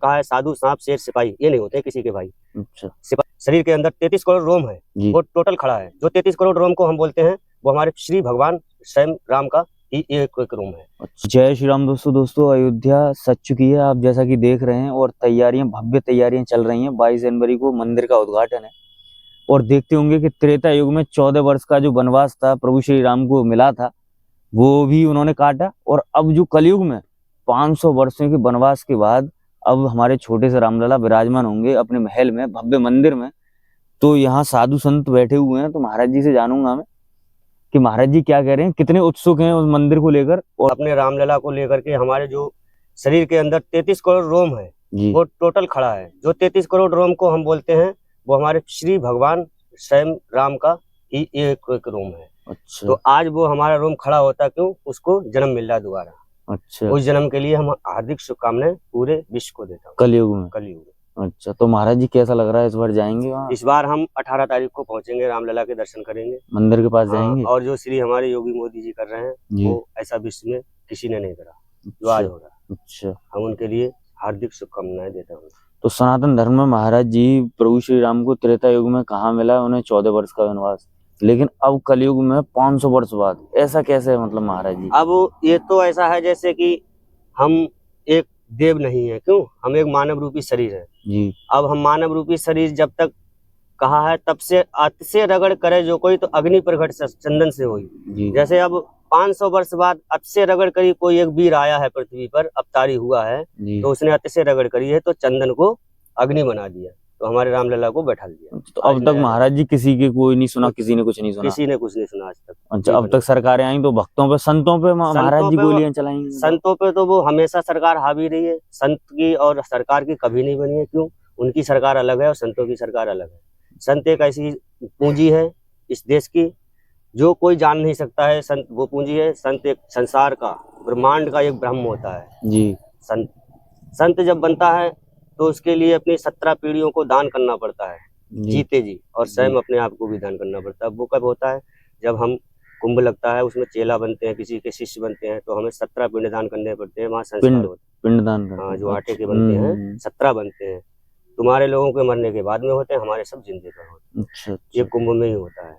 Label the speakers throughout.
Speaker 1: कहा है साधु सांप शेर सिपाही ये नहीं होते किसी के भाई।
Speaker 2: अच्छा।
Speaker 1: शरीर के अंदर 33 करोड़ रोम है, वो टोटल खड़ा है। जो 33 करोड़ रोम को हम बोलते हैं वो हमारे श्री भगवान स्वयं राम का ही एक रोम है।
Speaker 2: जय श्री राम दोस्तों अयोध्या सज चुकी है, आप जैसा कि देख रहे हैं, और भव्य तैयारियां चल रही हैं। 22 जनवरी को मंदिर का उद्घाटन है। और देखते होंगे कि त्रेता युग में 14 वर्ष का जो वनवास था प्रभु श्री राम को मिला था, वो भी उन्होंने काटा। और अब जो कलयुग में 500 वर्षों के वनवास के बाद अब हमारे छोटे से रामलला विराजमान होंगे अपने महल में, भव्य मंदिर में। तो यहाँ साधु संत बैठे हुए हैं, तो महाराज जी से जानूंगा मैं कि महाराज जी क्या कह रहे हैं, कितने उत्सुक हैं उस मंदिर को लेकर
Speaker 1: और अपने रामलला को लेकर के। हमारे जो शरीर के अंदर 33 करोड़ रोम है, वो टोटल खड़ा है। जो 33 करोड़ रोम को हम बोलते हैं वो हमारे श्री भगवान स्वयं राम का ही एक रोम है।
Speaker 2: अच्छा।
Speaker 1: तो आज वो हमारा रोम खड़ा होता क्यों, उसको जन्म मिल रहा दोबारा।
Speaker 2: अच्छा।
Speaker 1: उस जन्म के लिए हम हार्दिक शुभकामनाएं पूरे विश्व को देता हूँ।
Speaker 2: कलयुग में।
Speaker 1: कलयुग में।
Speaker 2: अच्छा, तो महाराज जी कैसा लग रहा है, इस बार जाएंगे वहाँ?
Speaker 1: इस बार हम 18 तारीख को पहुंचेंगे, रामलला के दर्शन करेंगे,
Speaker 2: मंदिर के पास जाएंगे।
Speaker 1: और जो श्री हमारे योगी मोदी जी कर रहे हैं वो ऐसा विश्व में किसी ने नहीं करा जो आज हो रहा।
Speaker 2: अच्छा।
Speaker 1: हम उनके लिए हार्दिक शुभकामनाएं देता हूँ।
Speaker 2: तो सनातन धर्म में महाराज जी प्रभु श्री राम को त्रेता युग में कहाँ मिला, उन्हें 14 वर्ष का वनवास, लेकिन अब कलयुग में 500 वर्ष बाद, ऐसा कैसे है मतलब महाराज जी?
Speaker 1: अब ये तो ऐसा है जैसे कि हम एक देव नहीं है, क्यों, हम एक मानव रूपी शरीर है
Speaker 2: जी।
Speaker 1: अब हम मानव रूपी शरीर जब तक कहा है तब से अत से रगड़ करे जो कोई तो अग्नि प्रगट चंदन से होई। जैसे अब 500 वर्ष बाद अत से रगड़ करी कोई एक वीर आया है पृथ्वी पर, अवतारी हुआ है, तो उसने अत से रगड़ करी है तो चंदन को अग्नि बना दिया, तो हमारे रामलला को बैठा दिया।
Speaker 2: तो अब तक महाराज जी किसी के कोई नहीं सुना, किसी ने कुछ नहीं सुना?
Speaker 1: किसी ने कुछ नहीं सुना आज तक।
Speaker 2: अच्छा, अब तक सरकारें आई तो भक्तों पे, संतों पे महाराज जी गोलियां चलाएंगे?
Speaker 1: संतों पे तो वो हमेशा सरकार हावी रही है, संत की और सरकार की कभी नहीं बनी है। क्यों, उनकी सरकार अलग है और संतों की सरकार अलग है। संत एक ऐसी पूंजी है इस देश की जो कोई जान नहीं सकता है। संत वो पूंजी है। संत एक संसार का, ब्रह्मांड का एक ब्रह्म होता है
Speaker 2: जी।
Speaker 1: संत जब बनता है तो उसके लिए अपनी 17 पीढ़ियों को दान करना पड़ता है जीते जी, और स्वयं अपने आप को भी दान करना पड़ता है। वो कब होता है, जब हम कुंभ लगता है, उसमें चेला बनते हैं, किसी के शिष्य बनते हैं, तो हमें 17 पिंड दान करने पड़ते हैं। वहाँ संस्कार होते हैं,
Speaker 2: पिंडदान।
Speaker 1: हाँ, जो आटे के बनते हैं 17 बनते हैं। तुम्हारे लोगों के मरने के बाद में होते हैं, हमारे सब जिंदे पर होते हैं।
Speaker 2: अच्छा।
Speaker 1: ये कुंभ में ही होता है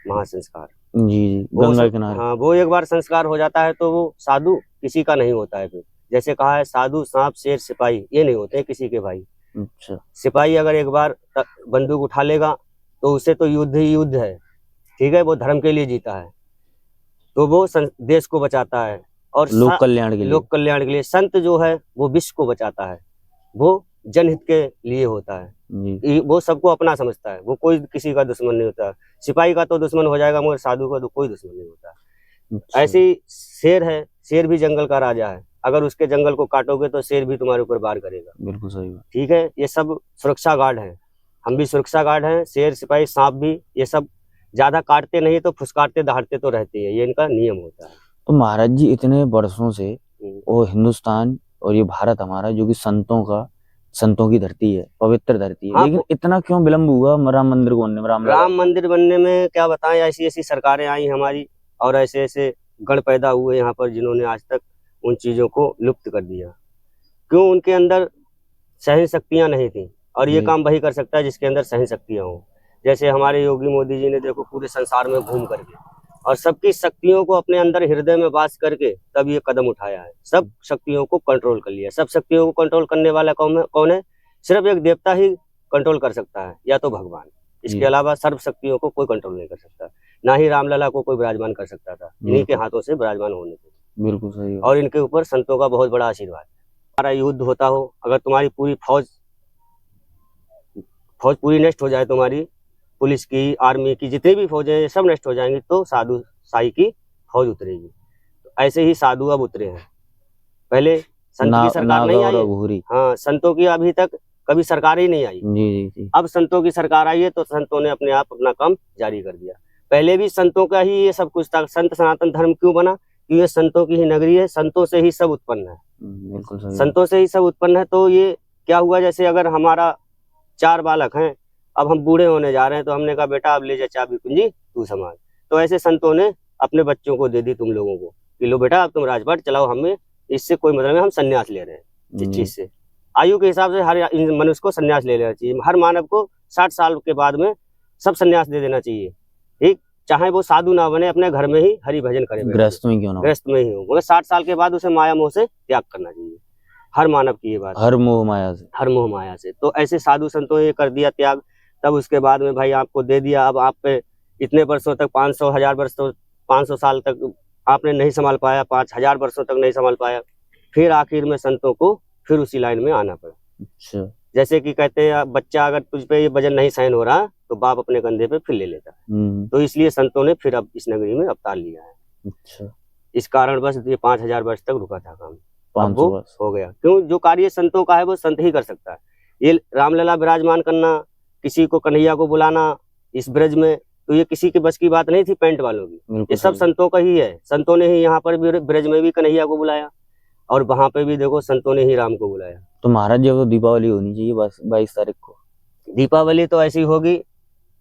Speaker 1: महासंस्कार।
Speaker 2: जी, गंगा किनारे।
Speaker 1: हाँ, वो एक बार संस्कार हो जाता है तो वो साधु किसी का नहीं होता है फिर। जैसे कहा है साधु सांप शेर सिपाही ये नहीं होते किसी के भाई।
Speaker 2: अच्छा।
Speaker 1: सिपाही अगर एक बार बंदूक उठा लेगा तो उसे तो युद्ध ही युद्ध है, ठीक है, वो धर्म के लिए जीता है, तो वो देश को बचाता है और लोक कल्याण के लिए। संत जो है वो विश्व को बचाता है, वो जनहित के लिए होता है। वो सबको अपना समझता है, वो कोई किसी का दुश्मन नहीं होता। सिपाही का तो दुश्मन हो जाएगा मगर साधु का तो कोई दुश्मन नहीं होता। ऐसी शेर है, शेर भी जंगल का राजा है, अगर उसके जंगल को काटोगे तो शेर भी तुम्हारे ऊपर वार करेगा।
Speaker 2: बिल्कुल सही।
Speaker 1: ठीक है, ये सब सुरक्षा गार्ड हैं, हम भी सुरक्षा गार्ड हैं। शेर सिपाही सांप भी, ये सब ज्यादा काटते नहीं तो फुसकारते दहाड़ते तो रहते हैं, ये इनका नियम होता है।
Speaker 2: तो महाराज जी इतने वर्षों से वो हिंदुस्तान और ये भारत हमारा जो कि संतों की धरती है, पवित्र धरती है, लेकिन इतना क्यों विलम्ब हुआ राम मंदिर को बनने में?
Speaker 1: राम मंदिर बनने में क्या बताएं, ऐसी ऐसी सरकारें आई हमारी और ऐसे ऐसे गण पैदा हुए यहाँ पर जिन्होंने आज तक उन चीजों को लुप्त कर दिया। क्यों, उनके अंदर सहन शक्तियां नहीं थी, और ये काम वही कर सकता है जिसके अंदर सहन शक्तियां हो। जैसे हमारे योगी मोदी जी ने देखो पूरे संसार में घूम करके और सबकी शक्तियों को अपने अंदर हृदय में वास करके तब ये कदम उठाया है, सब शक्तियों को कंट्रोल कर लिया। सब शक्तियों को कंट्रोल करने वाला कौन है? सिर्फ एक देवता ही कंट्रोल कर सकता है, या तो भगवान। इसके अलावा सर्व शक्तियों को कोई कंट्रोल नहीं कर सकता। ना ही रामलला को कोई विराजमान कर सकता था, इन्हीं के हाथों से विराजमान होने थे।
Speaker 2: बिल्कुल सही। और
Speaker 1: इनके ऊपर संतों का बहुत बड़ा आशीर्वाद। हमारा युद्ध होता हो, अगर तुम्हारी पूरी फौज पूरी नष्ट हो जाए, तुम्हारी पुलिस की, आर्मी की, जितनी भी फौजें ये सब नष्ट हो जाएंगी, तो साधु साई की फौज उतरेगी। तो ऐसे ही साधु अब उतरे हैं। पहले संत की सरकार नहीं आई, हाँ, संतों की अभी तक कभी सरकार ही नहीं आई। जी। अब संतों की सरकार आई है तो संतों ने अपने आप अपना काम जारी कर दिया। पहले भी संतों का ही ये सब कुछ था। संत सनातन धर्म क्यों बना? क्योंकि ये संतों की ही नगरी है, संतों से ही सब उत्पन्न है।
Speaker 2: बिल्कुल सही। संतों
Speaker 1: से ही सब उत्पन्न है। तो ये क्या हुआ, जैसे अगर हमारा 4 बालक हैं, अब हम बूढ़े होने जा रहे हैं, तो हमने कहा बेटा अब ले जा चाबी कुंजी तू संभाल। तो ऐसे संतों ने अपने बच्चों को दे दी तुम लोगों को कि लो बेटा अब तुम राजपाट चलाओ, हमें इससे कोई मतलब नहीं, हम संन्यास ले रहे हैं इस चीज से। आयु के हिसाब से हर मनुष्य को संन्यास ले लेना चाहिए। हर मानव को 60 साल के बाद में सब संन्यास दे देना चाहिए, ठीक। चाहे वो साधु ना बने, अपने घर में ही हरि भजन करे,
Speaker 2: गृहस्थ में क्यों ना हो।
Speaker 1: गृहस्थ में ही हो, मगर 60 साल के बाद उसे माया मोह से त्याग करना चाहिए। हर मानव की ये बात,
Speaker 2: हर मोह माया से।
Speaker 1: हर मोह माया से। तो ऐसे साधु संतों ने कर दिया त्याग, तब उसके बाद में भाई आपको दे दिया, अब आप पे इतने वर्षों तक 500 1000 वर्ष, तो 500 साल तक आपने नहीं संभाल पाया, 5000 वर्षों तक नहीं संभाल पाया, फिर आखिर में संतों को फिर उसी लाइन में आना पड़ा।
Speaker 2: अच्छा।
Speaker 1: जैसे कि कहते हैं बच्चा अगर तुझ पे ये वजन नहीं सहन हो रहा तो बाप अपने कंधे पे फिर ले लेता है। तो इसलिए संतों ने फिर अब इस नगरी में अवतार लिया है।
Speaker 2: अच्छा।
Speaker 1: इस कारण बस ये 5000 वर्ष तक रुका था काम,
Speaker 2: 500 वर्ष
Speaker 1: हो गया। क्यों? जो कार्य संतों का है वो संत ही कर सकता है। ये रामलला विराजमान करना, किसी को कन्हैया को बुलाना इस ब्रज में, तो ये किसी के बस की बात नहीं थी पेंट वालों की, ये सब संतों का ही है। संतों ने ही यहाँ पर भी ब्रज में भी कन्हैया को बुलाया, और वहां पे भी देखो संतों ने ही राम को बुलाया।
Speaker 2: तो महाराज जी तो दीपावली होनी चाहिए 22 तारीख को।
Speaker 1: दीपावली तो ऐसी होगी,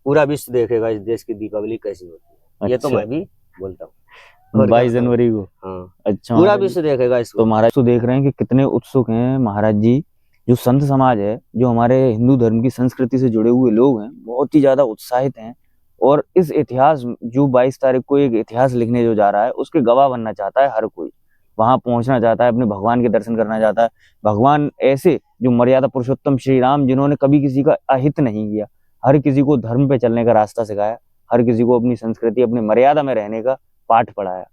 Speaker 1: पूरा विश्व देखेगा इस देश की दीपावली कैसी होती है। ये तो मैं भी बोलता हूँ
Speaker 2: 22 जनवरी को।
Speaker 1: हाँ,
Speaker 2: अच्छा,
Speaker 1: पूरा विश्व देखेगा इसको।
Speaker 2: तो महाराज तो देख रहे हैं कि कितने उत्सुक हैं महाराज जी। जो संत समाज है, जो हमारे हिंदू धर्म की संस्कृति से जुड़े हुए लोग हैं, बहुत ही ज्यादा उत्साहित हैं। और इस इतिहास जो 22 तारीख को एक इतिहास लिखने जो जा रहा है, उसके गवाह बनना चाहता है हर कोई। वहां पहुंचना चाहता है, अपने भगवान के दर्शन करना चाहता है। भगवान ऐसे जो मर्यादा पुरुषोत्तम श्री राम, जिन्होंने कभी किसी का अहित नहीं किया, हर किसी को धर्म पे चलने का रास्ता सिखाया, हर किसी को अपनी संस्कृति, अपनी मर्यादा में रहने का पाठ पढ़ाया।